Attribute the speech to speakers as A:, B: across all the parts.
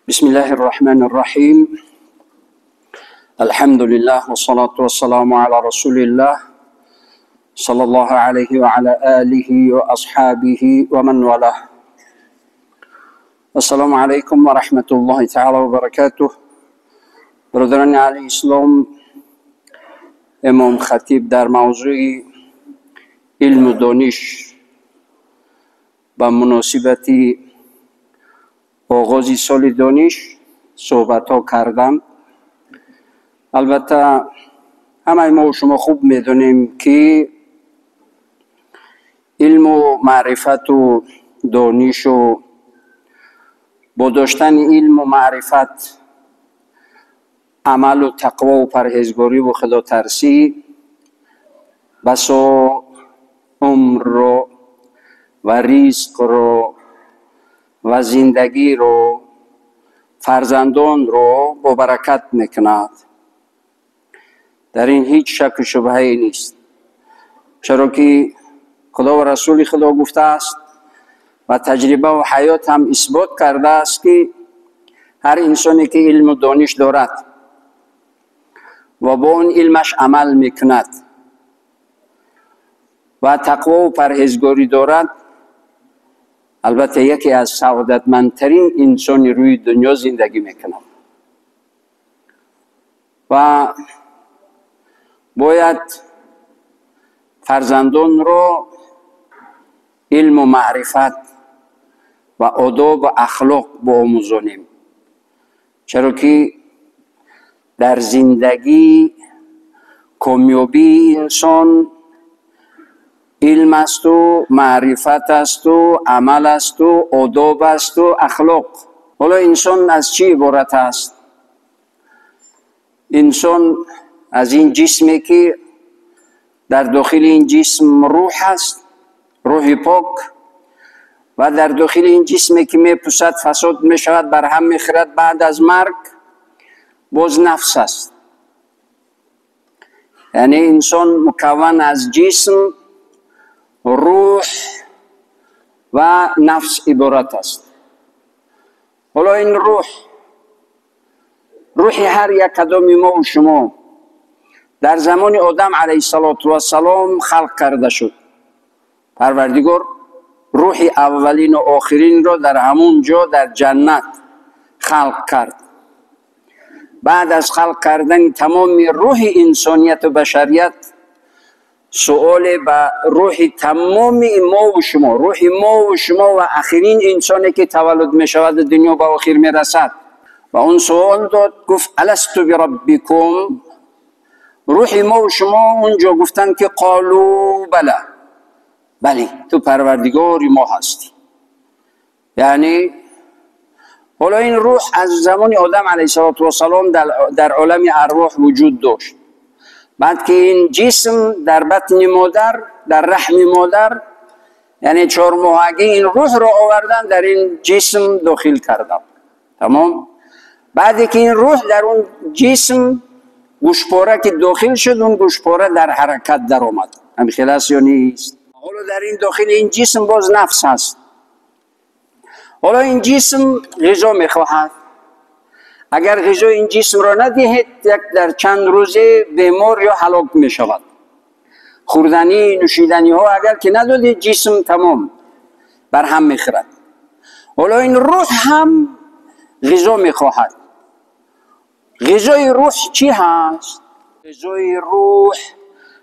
A: بسم الله الرحمن الرحيم. الحمد لله والصلاة والسلام على رسول الله صلى الله عليه وعلى آله وأصحابه ومن والاه. السلام عليكم ورحمة الله تعالى وبركاته. برادران علی اسلام، امام خطیب در موضوع علم و دانش با مناسبت آغاز سال دانش صحبت ها کردم. البته همه ما و شما خوب میدونیم که علم و معرفت و دانش و با داشتن علم و معرفت عمل و تقوا و پرهیزگاری و خدا ترسی بسا عمر رو و رزق رو و زندگی رو فرزندان رو با برکت میکند. در این هیچ شک و شبهه نیست، چرا که خدا و رسول خدا گفته است و تجربه و حیات هم اثبات کرده است که هر انسانی که علم و دانش دارد و با اون علمش عمل میکند و تقوا و پرهیزگاری دارد، البته یکی از سعادتمندترین انسان روی دنیا زندگی میکند. و باید فرزندان رو علم و معرفت و آداب و اخلاق بیاموزانیم، چرا که در زندگی کامیابی انسان علم است و معرفت است و عمل است و آداب است و اخلاق. حالا انسان از چی عبارت است؟ انسان از این جسمی که در داخل این جسم روح است، روح پاک، و در داخل این جسمی که میپوسد فساد میشود، برهم میخورد، بعد از مرگ باز نفس است. یعنی انسان مکون از جسم، روح و نفس عبارت است. حالا این روح هر یک کدام ما و شما در زمان آدم علیه السلام خلق کرده شد. پروردگار روح اولین و آخرین را در همون جا در جنت خلق کرد. بعد از خلق کردن تمام روح انسانیت و بشریت، سؤال به روح تمام ما و شما، روح ما و شما و آخرین انسانی که تولد می شود دنیا به آخر می رسد، و اون سوال داد، گفت الستو بربکم؟ روح ما و شما اونجا گفتن که قالو بله تو پروردگاری ما هستی. یعنی حالا این روح از زمان آدم علیه السلام در عالم ارواح وجود داشت. بعد که این جسم در بطن مادر، در رحم مادر، یعنی 4 ماهگی این روح را آوردن در این جسم داخل کردن. تمام. بعد که این روح در اون جسم گوشپاره که داخل شد، اون گوشپاره در حرکت در آمد. هم خلاص یا نیست؟ حالا در این داخل این جسم باز نفس هست. حالا این جسم غذا میخواهد. اگر غذا این جسم را ندهید، در چند روزه بیمار یا هلاک می شود. خوردنی نوشیدنی ها اگر که ندادید، جسم تمام برهم می خورد. حالا این روح هم غذا می خواهد. غذای روح چی هست؟ غذای روح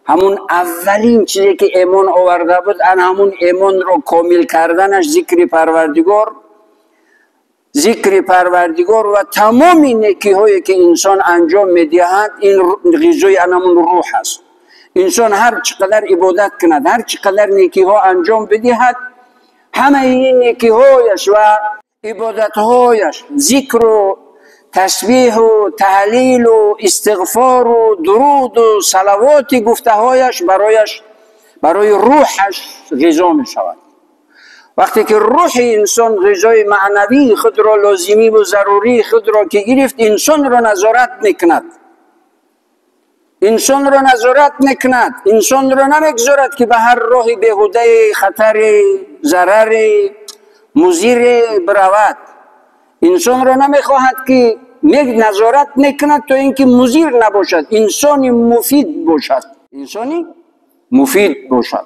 A: همون اولین چیزی که ایمان آورده بود، همون ایمان را کامل کردنش ذکر پروردگار و تمام نیکی هایی که انسان انجام میدهد، این غذای همون روح است. انسان هر چقدر عبادت کند، هر چقدر نیکی ها انجام بدهد، همه این نیکی هایش و عبادت هایش، ذکر و تسبیح و تهلیل و استغفار و درود و صلوات گفته هایش برای روحش غذا می شود. وقتی که روح انسان غذای معنوی خود را، لازمی و ضروری خود را که گرفت، انسان را نظارت میکند. انسان را نمیگذارد که به هر راه بیهوده، خطر، ضرر، مضر برود. انسان را نمیخواهد که نظارت میکند تا اینکه مضر نباشد، انسانی مفید باشد، انسانی مفید باشد.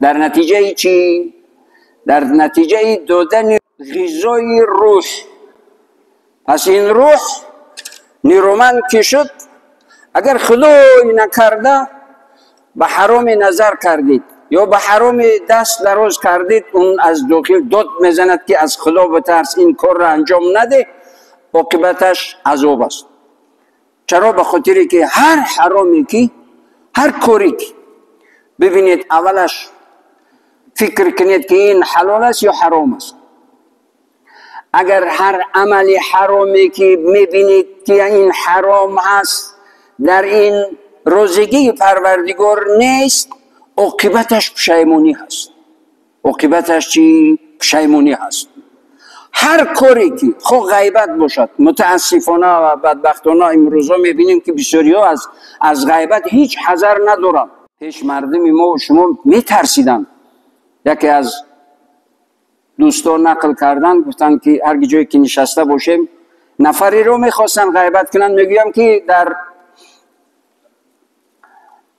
A: در نتیجه چی؟ در نتیجه دادن غذای روح. پس این روح نیرومند که شد، اگر خدای نکرده به حرام نظر کردید یا به حرام دست دراز کردید، اون از داخل داد میزند که از خدا بترس، این کار را انجام نده، عاقبتش عذاب است. چرا؟ به خاطری که هر حرامی که، هر کاری که ببینید اولش فکر کنید که این حلال است یا حرام است. اگر هر عمل حرامی که میبینید که این حرام هست در این روزگی پروردگار نیست، عاقبتش پشیمانی هست. عاقبتش چی؟ پشیمانی هست. هر کاری که خود غیبت باشد، متاسفانه و بدبختانه امروزا میبینیم که بسیاری ها از غیبت هیچ حذر ندارن. پیش مردم ما و شما میترسیدن. یکی از دوستان نقل کردن، گفتن که هر جایی که نشسته باشیم نفری رو میخواستن غیبت کنن، میگویم که در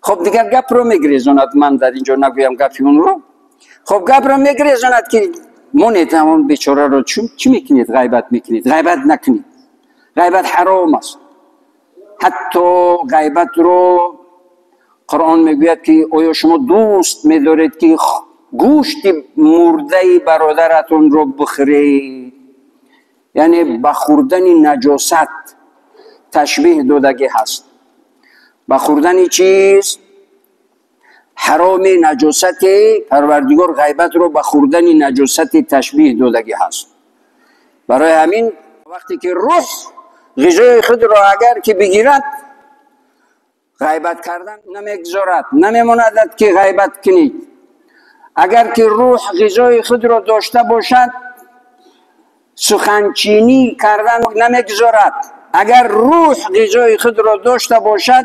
A: خب دیگر گپ رو میگریزاند، من در اینجا نگویم گپی اون رو، خب گپ رو میگریزاند که مونید همون بیچاره رو چی میکنید؟ غیبت میکنید. غیبت نکنید، غیبت حرام است. حتی غیبت رو قرآن میگوید که آیا شما دوست میدارید که گوشت مرده برادرتون رو بخورید؟ یعنی به خوردن نجاست تشبیه دادگی هست. به خوردن چیز حرام نجاست، پروردگار غیبت رو به خوردن نجاست تشبیه دادگی هست. برای همین وقتی که روح غذای خود را اگر که بگیرد، غیبت کردن نمیگذارد، نمیماند که غیبت کنید. اگر که روح غذای خود را داشته باشد، سخنچینی کردن نمیگذارد. اگر روح غذای خود را داشته باشد،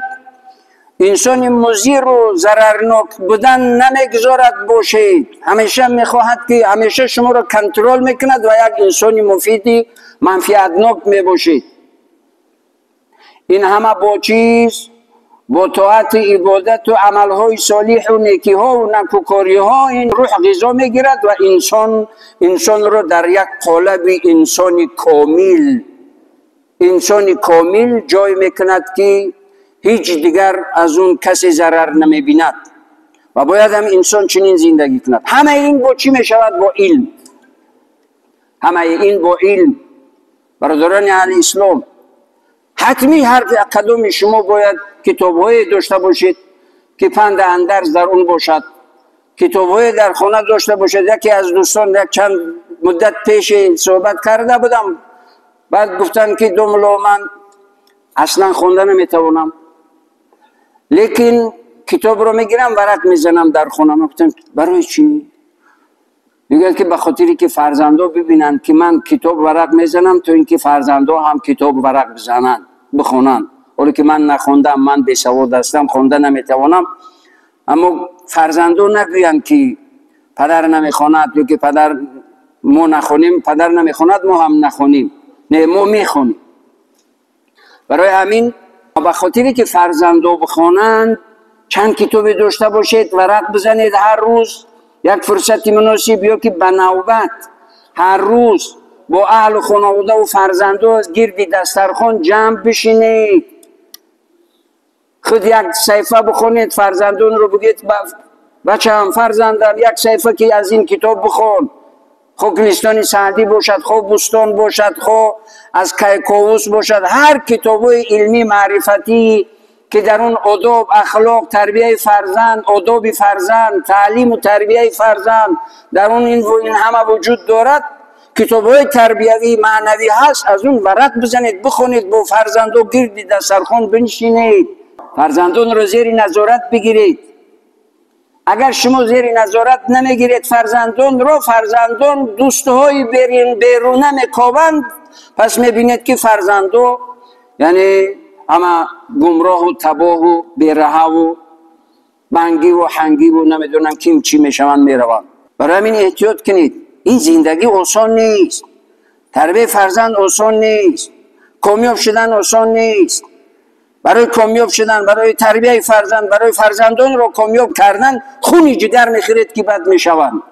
A: انسان مضر و ضررناک بودن نمیگذارد باشید. همیشه میخواهد که همیشه شما را کنترل میکند و یک انسان مفیدی منفعتناک میباشید. این همه با چیز؟ با طاعت عبادت و عملهای صالح و نیکی ها و نکوکاری ها این روح غذا میگیرد و انسان را در یک قالب انسان کامل جای میکند که هیچ دیگر از اون کسی ضرر نمیبیند و باید هم انسان چنین زندگی کند. همه این با چی میشود؟ با علم. همه این با علم. برادران اهل اسلام، حتمی هر کدام شما باید کتاب‌های داشته باشید که پند اندرز در اون باشد. کتاب‌های در خانه داشته باشید. یکی از دوستان یک چند مدت پیش صحبت کرده بودم، بعد گفتن که دوملا من اصلا خونده نمیتوانم، لیکن کتاب رو میگیرم ورق میزنم در خونه. گفتم برای چی؟ میگن که به خاطری که فرزندا ببینن که من کتاب ورق میزنم تا اینکه فرزندا هم کتاب ورق بزنن بخونن. ولی که من نخوندم، من بی سواد هستم، خونده نمیتوانم. اما فرزندا نگوین که پدر نمیخواند یا که پدر ما نخونیم، پدر نمیخواند ما هم نخونیم. نه، ما میخونیم. برای همین به خاطری که فرزندا بخوانند چند کتابی داشته باشید، ورق بزنید هر روز یک فرصت مناسب، یا که به نوبت هر روز با اهل و خانواده و فرزندا گرد دسترخوان جمع بشینید، خود یک صفحه بخونید، فرزندان رو بگید بچه هم فرزندم یک صفحه که از این کتاب بخون. خو گلستان سعدی باشد، خو بستان باشد، خو از کیکاووس باشد، هر کتابای علمی معرفتی که در اون آداب، اخلاق، تربیه فرزند، آداب فرزند، تعلیم و تربیه فرزند در اون این همه وجود دارد، کتابای تربیوی معنوی هست، از اون ورق بزنید بخونید، با فرزندان گرد دسترخوان بنشینید، فرزندان رو زیر نظارت بگیرید. اگر شما زیر نظارت نمیگیرید فرزندان رو، فرزندان دوستهای بیرونه میکاوند، پس میبینید که فرزندو یعنی همه گمراه و تباه و بیرها و بنگی و حنگی و نمیدونم کیم چی میشوند میروند. برای همین احتیاط کنید. این زندگی آسان نیست. تربیت فرزند آسان نیست، کامیاب شدن آسان نیست. برای کامیاب شدن، برای تربیت فرزند، برای فرزندان را کامیاب کردن خون جگر میخورید که بد میشوند،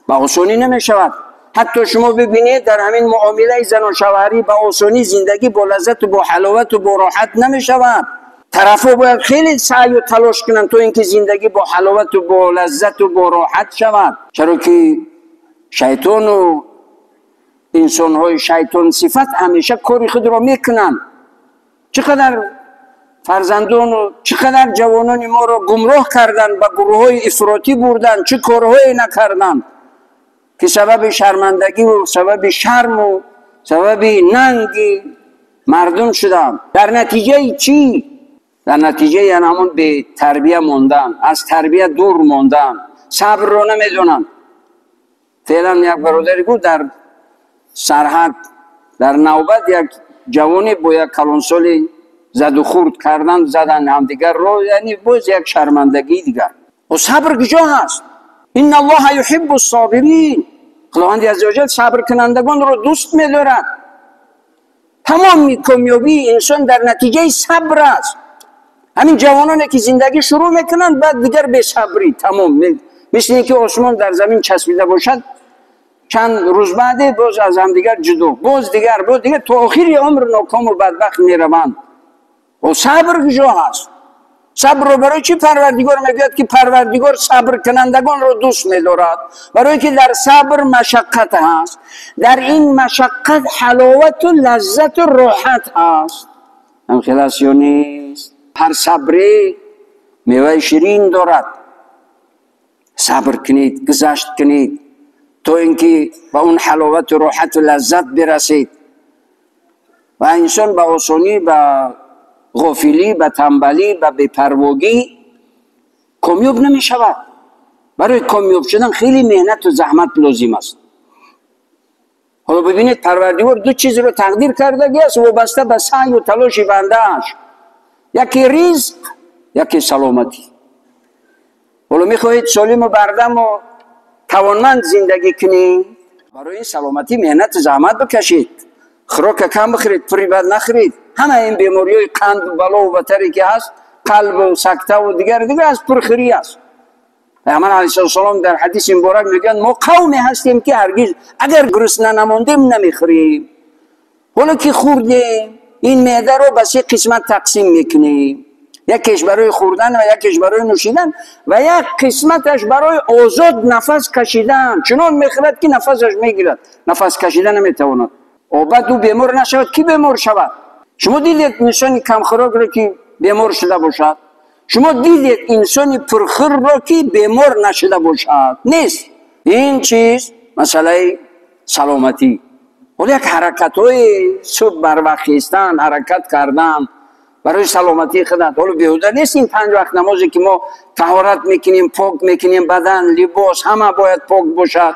A: با آسانی نمیشود. حتی شما ببینید در همین معامله زن و شوهری با آسانی زندگی با لذت و با حلاوت و با راحت نمیشود. طرفا باید خیلی سعی و تلاش کنند تا اینکه زندگی با حلاوت و با لذت و با راحت شود. چرا که شیطان و انسان‌های شیطان صفت همیشه کاری خود را میکنند. چقدر فرزندان و چقدر جوانان ما را گمراه کردند، به گروه‌های افراطی بردند، چه کارهایی نکردند که سبب شرمندگی و سبب شرم و سبب ننگ مردم شدند. در نتیجه چی؟ در نتیجه همون به تربیت ماندن، از تربیت دور ماندن، صبر رو نمیدونن. فعلا یک برادری بود در سرحد، در نوبت یک جوانی با یک کلانسالی زد و خورد کردن، زدن همدیگر رو، یعنی باز یک شرمندگی دیگر. و صبر کجا هست؟ این الله یحب الصابرین. خداوند عزوجل صبر کنندگان رو دوست می‌دارد. تمام کامیابی انسان در نتیجه صبر است. همین جوانانی که زندگی شروع میکنند بعد دیگر به صبری تمام، مثل اینکه آسمان در زمین چسبیده باشد، چند روز بعد باز از هم دیگر جدا، باز دیگر تا آخر عمر ناکام و بدبخت میروند. و صبر کجا هست؟ صبر رو برای چی پروردگار میگوید که پروردگار صبر کنندگان رو دوست می‌دارد؟ برای که در صبر مشقت هست، در این مشقت حلاوت و لذت و راحت هست. هم خلاص یا نیست؟ هر صبری میوه شیرین دارد. صبر کنید، گذشت کنید تا اینکه به اون حلاوت و راحت و لذت برسید. و انسان به آسانی، به غافلی، به تنبلی، به بی‌پروایی کامیاب نمی شود. برای کامیاب شدن خیلی مهنت و زحمت لازم است. حالا ببینید پروردگار دو چیز رو تقدیر کرده است وابسته به سعی و تلاش بنده‌اش. یکی رزق، یکی سلامتی. حالا میخواهید سالم و بردم و توانمند زندگی کنید، برای این سلامتی مهنت و زحمت بکشید. خوراک کم بخورید، پری بد نخورید. همه این بیماری‌های قند و بلا و بتری که هست، قلب و سکته و دیگر از پرخوری است. پیامبر علیه السلام در حدیث مبارک میگن ما قومی هستیم که هرگز اگر گرسنه نماندیم نمیخوریم. حالا که خوردیم این معده رو به سه قسمت تقسیم میکنیم، یکیش برای خوردن و یکیش برای نوشیدن و یک قسمتش برای آزاد نفس کشیدن. چنان میخورد که نفسش میگیرد، نفس کشیدن نمیتواند. و بعد او بیمار نشود. کی بیمار شود؟ شما دیدید انسانی کم خوراک را که بیمار شده باشد؟ شما دیدید انسانی پرخور را که بیمار نشده باشد؟ نیست. این چیز مسئله سلامتی. ولی یک حرکت های صبح بر وقت خیستن، حرکت کردن برای سلامتی خودت. حالا بیهوده نیست این 5 وقت نمازی که ما طهارت میکنیم، پاک میکنیم، بدن، لباس همه باید پاک باشد.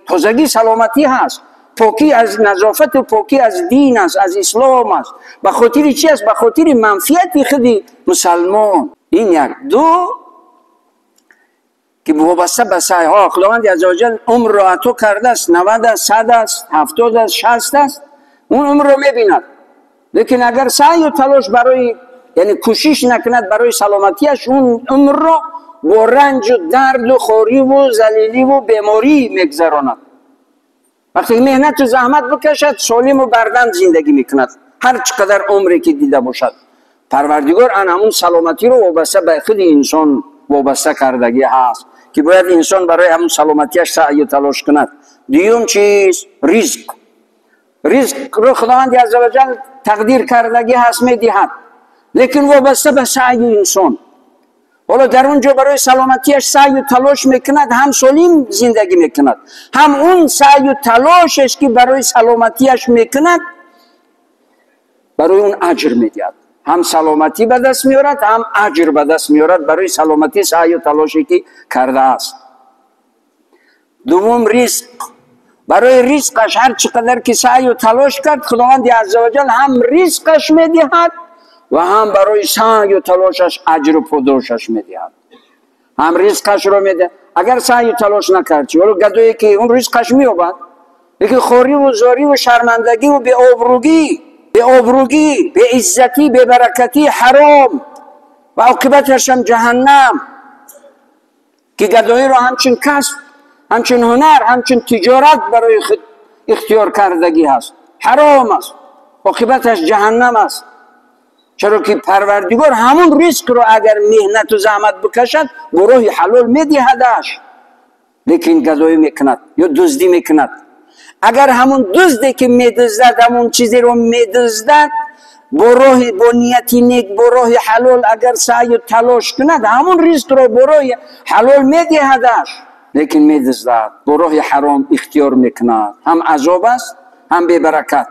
A: تازگی سلامتی هست. پاکی از نظافت و پاکی از دین است، از اسلام است. به خاطر چی است؟ به خاطر منفیت خود مسلمان. این یک. دو که وابسته به سعی ها. خداوند عزوجل عمر را عطا کرده است، 90 است، 100 است، 70 است، 60 است، اون عمر را میبیند. لیکن اگر سعی و تلاش برای یعنی کوشش نکند برای سلامتیش، اون عمر را با رنج و درد و خواری و ذلیلی و بیماری میگذراند. وقتی مهنت و زحمت بکشد سالم و بردن زندگی میکند، هر چقدر عمری که دیده باشد. پروردگار همون سلامتی رو وابسته به خود انسان وابسته کردگی هست که باید انسان برای همون سلامتیش سعی و تلاش کند. دیوم چیز؟ رزق رو خداوند عزوجل تقدیر کردگی هست میدهد، لیکن وابسته به سعی انسان. حالا در اونجا برای سلامتیش سعی و تلاش میکند، هم سالم زندگی میکند، هم اون سعی و تلاشش که برای سلامتیش میکند برای اون اجر میدهد. هم سلامتی به دست میارد، هم اجر به دست میارد برای سلامتی سعی و تلاشی که کرده است. دوم رزق. برای رزقش هر چقدر که سعی و تلاش کرد خداوند عزوجل هم رزقش میدهد و هم برای سعی و تلاشش اجر و پاداشش میدهد. هم رزقش رو میده. اگر سعی و تلاش نکرد چی؟ ولی گدایی که اون رزقش مییابد، لیکن خوری و زاری و شرمندگی و به آبروگی، به عزتی، به برکتی حرام و عاقبتش هم جهنم، که گدایی رو همچون کسب، همچون هنر، همچون تجارت برای خود اختیار کردگی هست، حرام است، عاقبتش جهنم است. چرا که پروردگار همون ریسک رو اگر مهنت و زحمت بکشد گروه حلال میدهدش، لیکن گدایی میکند یا دزدی میکند. اگر همون دزدی که میدزدد همون چیزی رو میدزدد با نیتی نیک برای حلال اگر سعی و تلاش کند همون ریسک رو برای حلال میدهدش، لیکن میدزدد، برای حرام اختیار میکند، هم عذاب است هم بی برکت.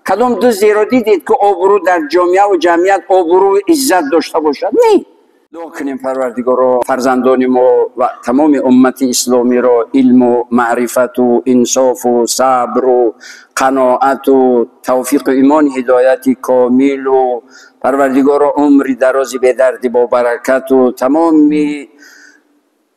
A: کدام دزدی رو دیدید که آبرو در جامعه و جمعیت آبرو عزت داشته باشد؟ نه. دعا کنیم پروردگار رو فرزندان ما و تمام امت اسلامی رو علم و معرفت و انصاف و صبر و قناعت و توفیق و ایمان هدایت کامل و پروردگار رو عمر درازی به درد با برکت و تمام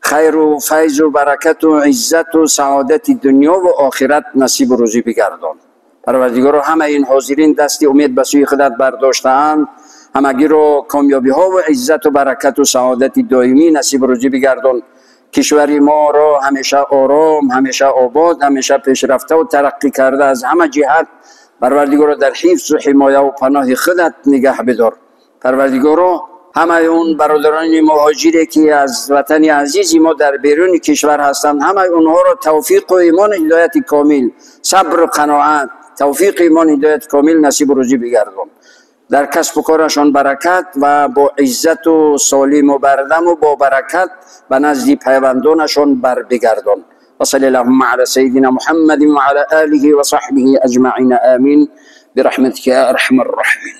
A: خیر و فیض و برکت و عزت و سعادت دنیا و آخرت نصیب و روزی بگردان. پروردگار رو همه این حاضرین دستی امید به سوی خودت برداشتند، همگی رو کامیابی ها و عزت و برکت و سعادت دائمی نصیب و روزی بگردان. کشور ما رو همیشه آرام، همیشه آباد، همیشه پیشرفته و ترقی کرده از همه جهت پروردگار رو در حفظ و حمایه و پناه خودت نگه بدار. پروردگار رو همه اون برادران مهاجری که از وطن عزیزی ما در بیرون کشور هستند همه اونها رو توفیق و ایمان هدایت کامل، صبر و قناعت، توفیق ایمان هدایت کامل نصیب و روزی بگردان. در کسب و کارشان برکت و با عزت و سالم و بردم و با برکت به نزد پیوندانشان بر بگردان. و صلی اللهم علی سیدنا محمد و علی آله و صحبه اجمعین. آمین برحمتک یا ارحم الراحمین.